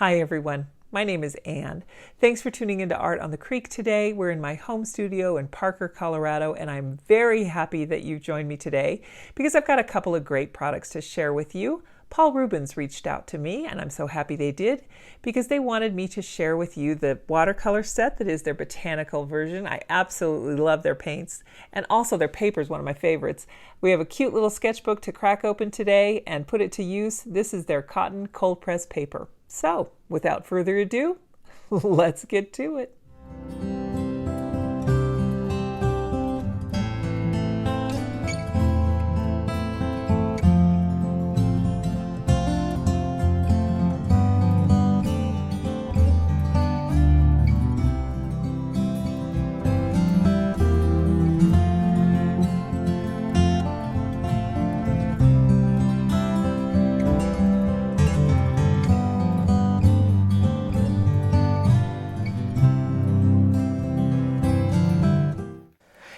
Hi everyone, my name is Anne. Thanks for tuning into Art on the Creek today. We're in my home studio in Parker, Colorado, and I'm very happy that you joined me today because I've got a couple of great products to share with you. Paul Rubens reached out to me, and I'm so happy they did because they wanted me to share with you the watercolor set that is their botanical version. I absolutely love their paints, and also their paper is one of my favorites. We have a cute little sketchbook to crack open today and put it to use. This is their cotton cold press paper. So, without further ado, let's get to it.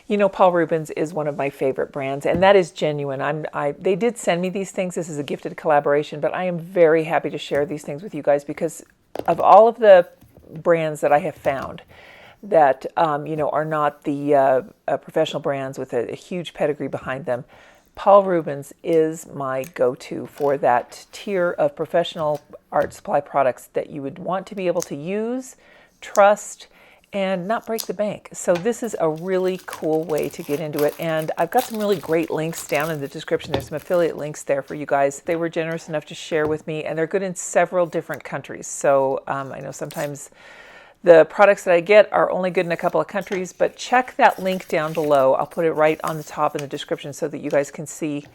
You know, Paul Rubens is one of my favorite brands, and that is genuine. They did send me these things. This is a gifted collaboration, but I am very happy to share these things with you guys because of all of the brands that I have found that, are not the professional brands with a huge pedigree behind them. Paul Rubens is my go-to for that tier of professional art supply products that you would want to be able to use, trust, and not break the bank. So this is a really cool way to get into it. And I've got some really great links down in the description. There's some affiliate links there for you guys. They were generous enough to share with me, and they're good in several different countries. So I know sometimes the products that I get are only good in a couple of countries, but check that link down below. I'll put it right on the top in the description so that you guys can see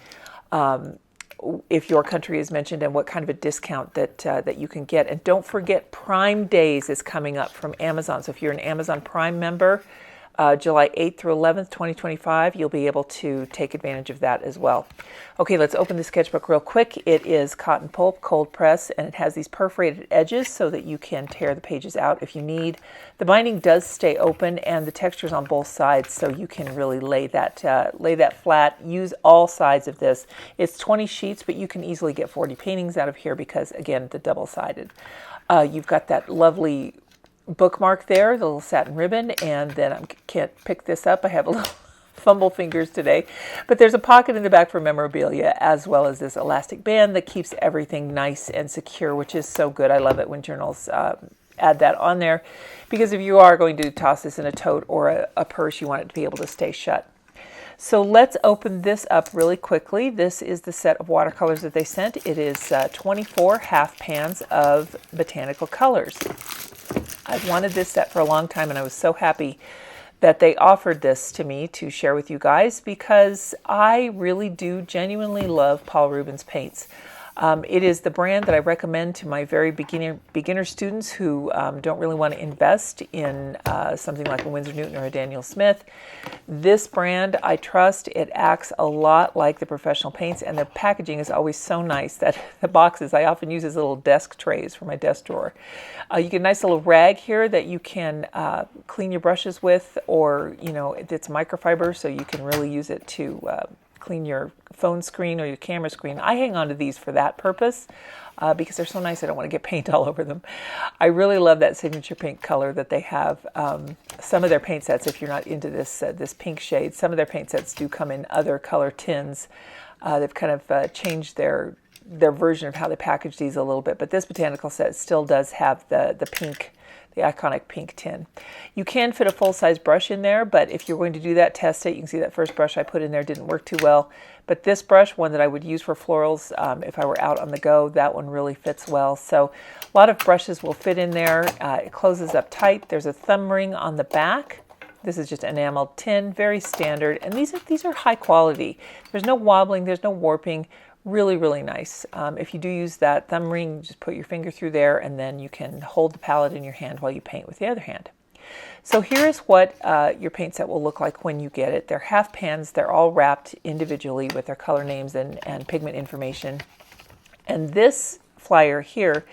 if your country is mentioned and what kind of a discount that you can get. And don't forget, Prime Days is coming up from Amazon. So if you're an Amazon Prime member, July 8th through 11th, 2025, you'll be able to take advantage of that as well. Okay, let's open the sketchbook real quick. It is cotton pulp, cold press, and it has these perforated edges so that you can tear the pages out if you need. The binding does stay open, and the texture's on both sides, so you can really lay that flat. Use all sides of this. It's 20 sheets, but you can easily get 40 paintings out of here because, again, the double-sided. You've got that lovely bookmark there, the little satin ribbon, and then I can't pick this up. I have a little fumble fingers today, but there's a pocket in the back for memorabilia, as well as this elastic band that keeps everything nice and secure, which is so good. I love it when journals add that on there, because if you are going to toss this in a tote or a purse, you want it to be able to stay shut. So let's open this up really quickly. This is the set of watercolors that they sent. It is 24 half pans of botanical colors. I've wanted this set for a long time, and I was so happy that they offered this to me to share with you guys because I really do genuinely love Paul Rubens paints. It is the brand that I recommend to my very beginner students who don't really want to invest in something like a Winsor Newton or a Daniel Smith. This brand I trust. It acts a lot like the professional paints, and the packaging is always so nice that the boxes I often use as little desk trays for my desk drawer. You get a nice little rag here that you can clean your brushes with, or it's microfiber, so you can really use it to clean your phone screen or your camera screen. I hang on to these for that purpose because they're so nice. I don't want to get paint all over them. I really love that signature pink color that they have. Some of their paint sets, if you're not into this pink shade, some of their paint sets do come in other color tins. They've kind of changed their version of how they package these a little bit, but this botanical set still does have the pink, the iconic pink tin. You can fit a full-size brush in there, but if you're going to do that, test it. You can see that first brush I put in there didn't work too well, but this brush, one that I would use for florals if I were out on the go, that one really fits well. So a lot of brushes will fit in there. It closes up tight. There's a thumb ring on the back. This is just enameled tin, very standard, and these are high quality. There's no wobbling, there's no warping. Really, really nice. If you do use that thumb ring, just put your finger through there, and then you can hold the palette in your hand while you paint with the other hand. So here's what your paint set will look like when you get it. They're half pans. They're all wrapped individually with their color names and pigment information. And this flyer here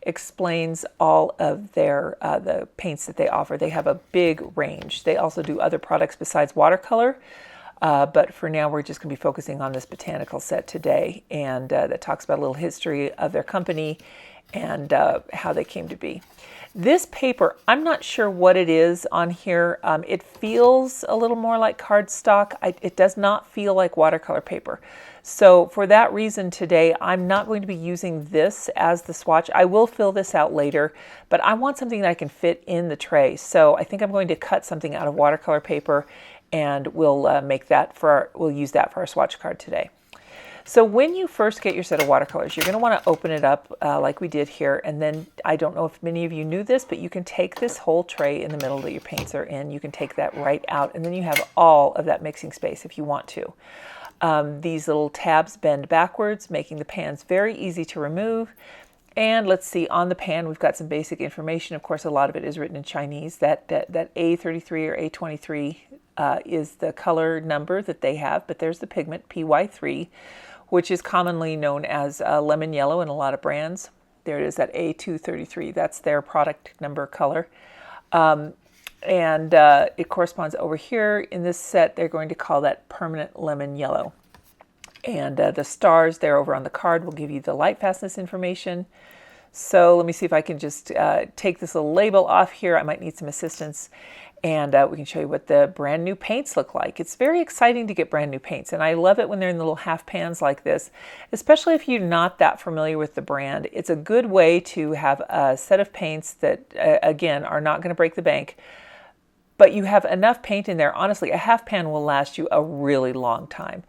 explains all of their the paints that they offer. They have a big range. They also do other products besides watercolor. But for now, we're just going to be focusing on this botanical set today, and that talks about a little history of their company and how they came to be. This paper, I'm not sure what it is on here. It feels a little more like cardstock. It does not feel like watercolor paper. So for that reason today, I'm not going to be using this as the swatch. I will fill this out later, but I want something that I can fit in the tray. So I think I'm going to cut something out of watercolor paper, and we'll we'll use that for our swatch card today. So when you first get your set of watercolors, you're going to want to open it up like we did here. And then, I don't know if many of you knew this, but you can take this whole tray in the middle that your paints are in. You can take that right out, and then you have all of that mixing space if you want to. These little tabs bend backwards, making the pans very easy to remove. And let's see, on the pan, we've got some basic information. Of course, a lot of it is written in Chinese. That A33 or A23 is the color number that they have, but there's the pigment, PY3, which is commonly known as lemon yellow in a lot of brands. There it is, that A233. That's their product number color. And it corresponds over here in this set. They're going to call that permanent lemon yellow. And the stars there over on the card will give you the light fastness information. So let me see if I can just take this little label off here. I might need some assistance. And we can show you what the brand new paints look like. It's very exciting to get brand new paints, and I love it when they're in the little half pans like this, especially if you're not that familiar with the brand. It's a good way to have a set of paints that, again, are not going to break the bank, but you have enough paint in there. Honestly, a half pan will last you a really long time.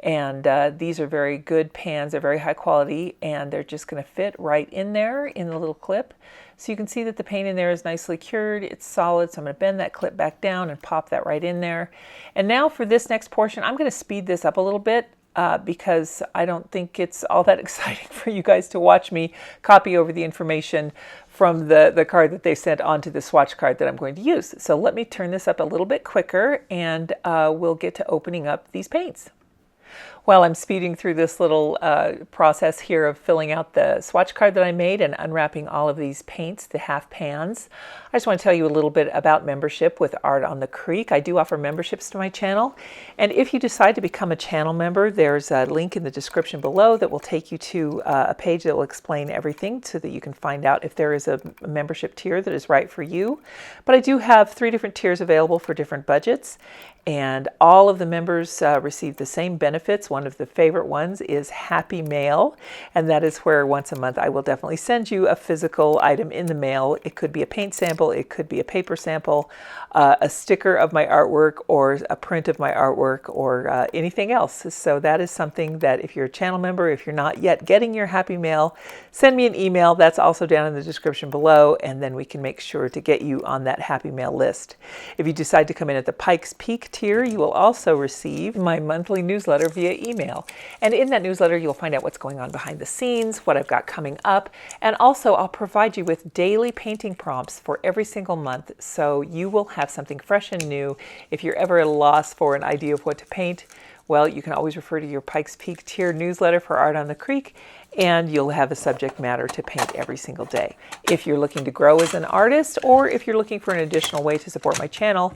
And these are very good pans. They're very high quality, and they're just going to fit right in there in the little clip. So you can see that the paint in there is nicely cured. It's solid, so I'm going to bend that clip back down and pop that right in there. And now for this next portion, I'm going to speed this up a little bit because I don't think it's all that exciting for you guys to watch me copy over the information from the card that they sent onto the swatch card that I'm going to use. So let me turn this up a little bit quicker, and we'll get to opening up these paints. While I'm speeding through this little process here of filling out the swatch card that I made and unwrapping all of these paints, the half pans, I just want to tell you a little bit about membership with Art on the Creek. I do offer memberships to my channel, and if you decide to become a channel member, there's a link in the description below that will take you to a page that will explain everything so that you can find out if there is a membership tier that is right for you. But I do have 3 different tiers available for different budgets, and all of the members receive the same benefits. One of the favorite ones is Happy Mail, and that is where once a month I will definitely send you a physical item in the mail. It could be a paint sample, it could be a paper sample, a sticker of my artwork, or a print of my artwork, or anything else. So that is something that if you're a channel member, if you're not yet getting your Happy Mail, send me an email. That's also down in the description below, and then we can make sure to get you on that Happy Mail list. If you decide to come in at the Pikes Peak tier, you will also receive my monthly newsletter via email. And in that newsletter, you'll find out what's going on behind the scenes, what I've got coming up, and also I'll provide you with daily painting prompts for every single month, so you will have something fresh and new. If you're ever at a loss for an idea of what to paint, well, you can always refer to your Pikes Peak tier newsletter for Art on the Creek, and you'll have a subject matter to paint every single day. If you're looking to grow as an artist, or if you're looking for an additional way to support my channel,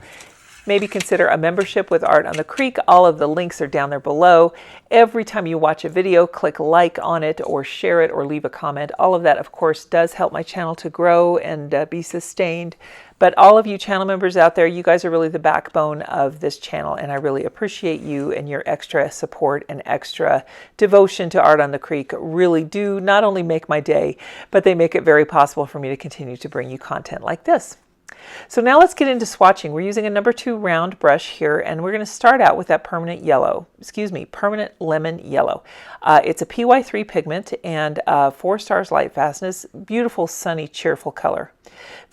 maybe consider a membership with Art on the Creek. All of the links are down there below. Every time you watch a video, click like on it or share it or leave a comment. All of that, of course, does help my channel to grow and be sustained. But all of you channel members out there, you guys are really the backbone of this channel, and I really appreciate you, and your extra support and extra devotion to Art on the Creek really do not only make my day, but they make it very possible for me to continue to bring you content like this. So now let's get into swatching. We're using a number 2 round brush here, and we're going to start out with that permanent lemon yellow. It's a PY3 pigment and 4 stars light fastness, beautiful, sunny, cheerful color.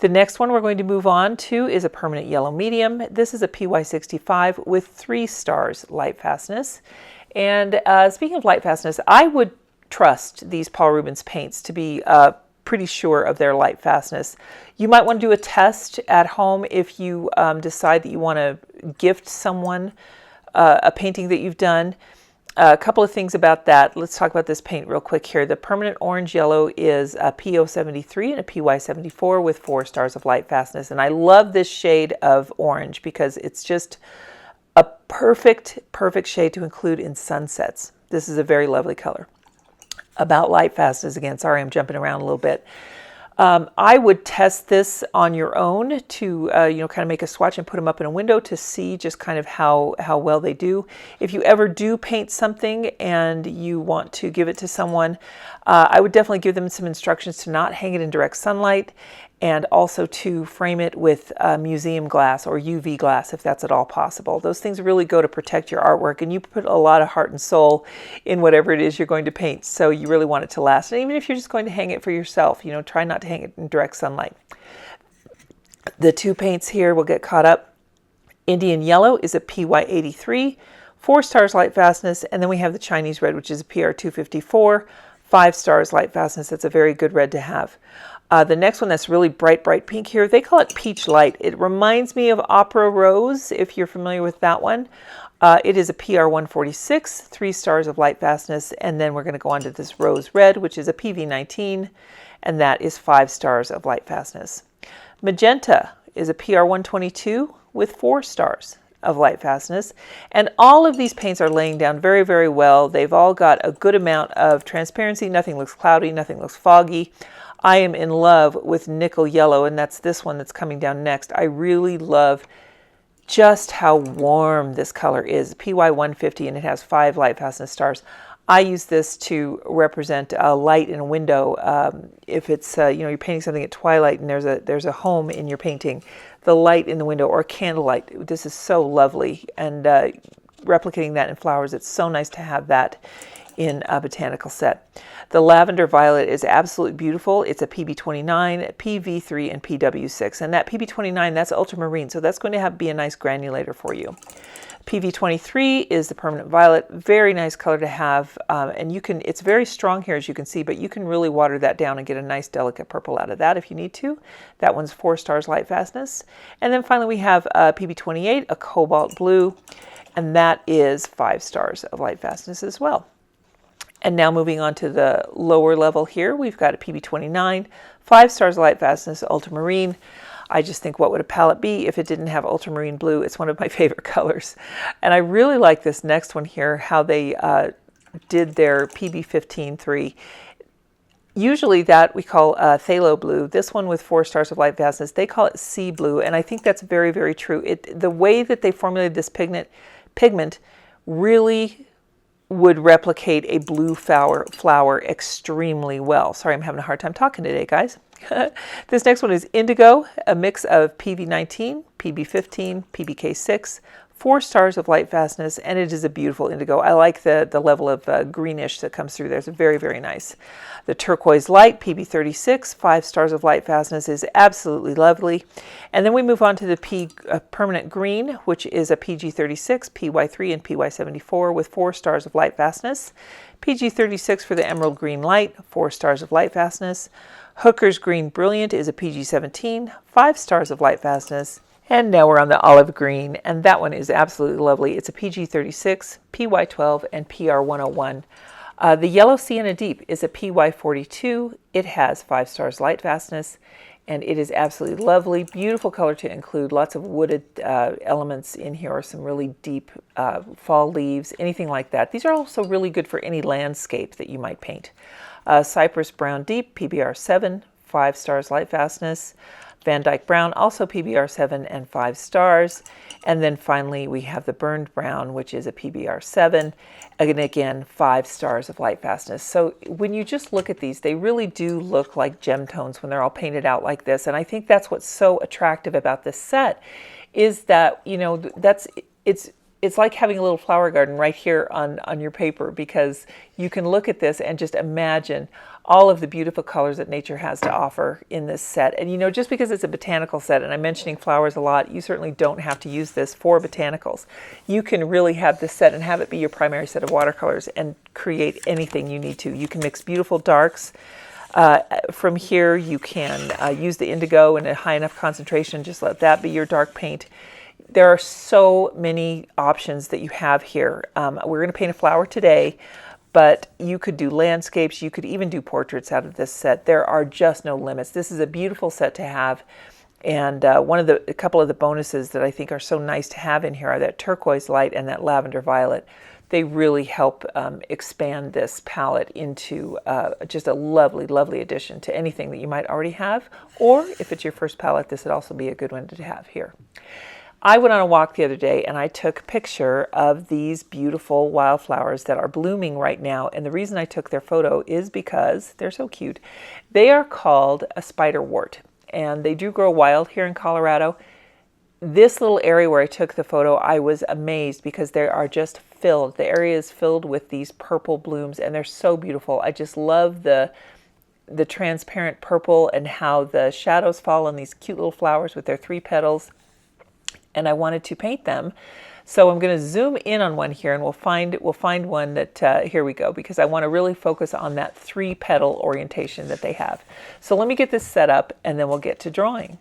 The next one we're going to move on to is a permanent yellow medium. This is a PY65 with 3 stars light fastness. And speaking of light fastness, I would trust these Paul Rubens paints to be pretty sure of their light fastness. You might want to do a test at home if you decide that you want to gift someone a painting that you've done. A couple of things about that. Let's talk about this paint real quick here. The permanent orange yellow is a PO73 and a PY74 with 4 stars of light fastness. And I love this shade of orange because it's just a perfect shade to include in sunsets. This is a very lovely color. about light fastness again. Sorry, I'm jumping around a little bit. I would test this on your own to, kind of make a swatch and put them up in a window to see just kind of how well they do. If you ever do paint something and you want to give it to someone, I would definitely give them some instructions to not hang it in direct sunlight, and also to frame it with museum glass or UV glass if that's at all possible. Those things really go to protect your artwork, and you put a lot of heart and soul in whatever it is you're going to paint, so you really want it to last. And even if you're just going to hang it for yourself, try not to hang it in direct sunlight. The two paints here will get caught up. Indian Yellow is a PY83, 4 stars light fastness, and then we have the Chinese Red, which is a PR254, 5 stars light fastness. That's a very good red to have. The next one that's really bright pink here, they call it Peach Light. It reminds me of Opera Rose, if you're familiar with that one. It is a PR146, 3 stars of light fastness, and then we're going to go on to this Rose Red, which is a PV19, and that is 5 stars of light fastness. Magenta is a PR122 with 4 stars of light fastness, and all of these paints are laying down very well. They've all got a good amount of transparency. Nothing looks cloudy, nothing looks foggy. I am in love with Nickel Yellow, and that's this one that's coming down next. I really love just how warm this color is. PY150, and it has 5 light fastness stars. I use this to represent a light in a window. If it's you're painting something at twilight and there's a home in your painting, the light in the window, or candlelight. This is so lovely, and replicating that in flowers, it's so nice to have that in a botanical set. The Lavender Violet is absolutely beautiful. It's a PB29, PV3, and PW6. And that PB29, that's ultramarine, so that's going to be a nice granulator for you. PV23 is the Permanent Violet. Very nice color to have. And it's very strong here, as you can see, but you can really water that down and get a nice delicate purple out of that if you need to. That one's 4 stars light fastness. And then finally we have PB28, a Cobalt Blue, and that is 5 stars of light fastness as well. And now moving on to the lower level here, we've got a PB29, 5 stars light fastness, ultramarine. I just think, what would a palette be if it didn't have ultramarine blue? It's one of my favorite colors. And I really like this next one here, how they did their PB15-3. Usually that we call phthalo blue. This one with 4 stars of light fastness, they call it sea blue. And I think that's very true. The way that they formulated this pigment really would replicate a blue flower extremely well. Sorry, I'm having a hard time talking today, guys. This next one is Indigo, a mix of PV19, PB15, PBK6, 4 stars of light fastness, and it is a beautiful indigo. I like the level of greenish that comes through there. It's very nice. The Turquoise Light, PB36, 5 stars of light fastness, is absolutely lovely. And then we move on to the Permanent Green, which is a PG36, PY3, and PY74 with 4 stars of light fastness. PG36 for the Emerald Green Light, 4 stars of light fastness. Hooker's Green Brilliant is a PG17, 5 stars of light fastness. And now we're on the Olive Green, and that one is absolutely lovely. It's a PG36, PY12, and PR101. The Yellow Sienna Deep is a PY42. It has 5 stars light fastness, and it is absolutely lovely. Beautiful color to include. Lots of wooded elements in here, or some really deep fall leaves, anything like that. These are also really good for any landscape that you might paint. Cypress Brown Deep, PBR7, 5 stars light fastness. Van Dyke Brown, also PBR7 and 5 stars. And then finally we have the Burned Brown, which is a PBR7, and again 5 stars of light fastness. So when you just look at these, they really do look like gem tones when they're all painted out like this. And I think that's what's so attractive about this set, is that, it's like having a little flower garden right here on your paper, because you can look at this and just imagine all of the beautiful colors that nature has to offer in this set. And just because it's a botanical set, and I'm mentioning flowers a lot, you certainly don't have to use this for botanicals. You can really have this set and have it be your primary set of watercolors and create anything you need to. You can mix beautiful darks. From here you can use the indigo in a high enough concentration, just let that be your dark paint. There are so many options that you have here. We're going to paint a flower today, but you could do landscapes. You could even do portraits out of this set. There are just no limits. This is a beautiful set to have. And a couple of the bonuses that I think are so nice to have in here are that Turquoise Light and that Lavender Violet. they really help expand this palette into just a lovely, lovely addition to anything that you might already have. Or if it's your first palette, this would also be a good one to have here. I went on a walk the other day and I took a picture of these beautiful wildflowers that are blooming right now. And the reason I took their photo is because they're so cute. They are called a spiderwort, and they do grow wild here in Colorado. This little area where I took the photo, I was amazed because they are just filled. The area is filled with these purple blooms, and they're so beautiful. I just love the transparent purple and how the shadows fall on these cute little flowers with their 3 petals. And I wanted to paint them. So I'm going to zoom in on one here, and we'll find one that, here we go, because I want to really focus on that 3-petal orientation that they have. So let me get this set up, and then we'll get to drawing.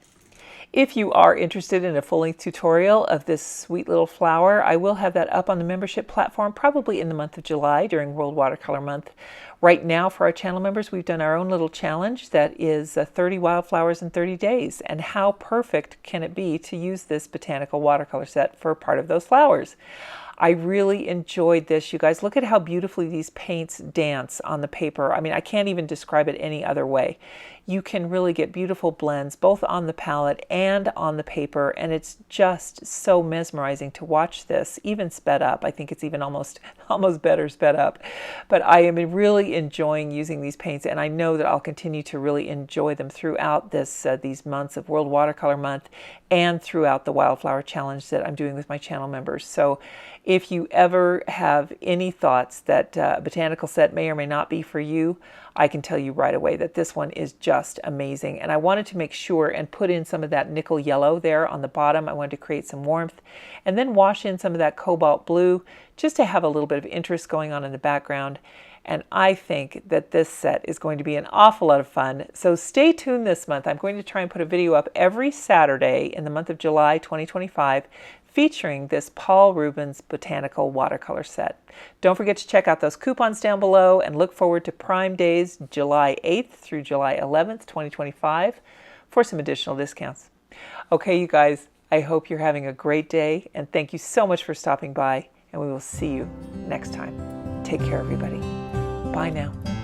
If you are interested in a full-length tutorial of this sweet little flower, I will have that up on the membership platform probably in the month of July during World Watercolor Month. Right now for our channel members, we've done our own little challenge that is 30 wildflowers in 30 days. And how perfect can it be to use this botanical watercolor set for part of those flowers? I really enjoyed this. You guys, look at how beautifully these paints dance on the paper. I mean, I can't even describe it any other way. You can really get beautiful blends both on the palette and on the paper, and it's just so mesmerizing to watch this, even sped up. I think it's even almost better sped up. But I am really enjoying using these paints, and I know that I'll continue to really enjoy them throughout these months of World Watercolor Month and throughout the Wildflower Challenge that I'm doing with my channel members. So if you ever have any thoughts that a botanical set may or may not be for you, I can tell you right away that this one is just amazing. And I wanted to make sure and put in some of that nickel yellow there on the bottom. I wanted to create some warmth, and then wash in some of that cobalt blue just to have a little bit of interest going on in the background. And I think that this set is going to be an awful lot of fun. So stay tuned this month. I'm going to try and put a video up every Saturday in the month of July 2025 featuring this Paul Rubens Botanical Watercolor set. Don't forget to check out those coupons down below and look forward to Prime Days July 8th through July 11th, 2025 for some additional discounts. Okay, you guys, I hope you're having a great day, and thank you so much for stopping by, and we will see you next time. Take care, everybody. Bye now.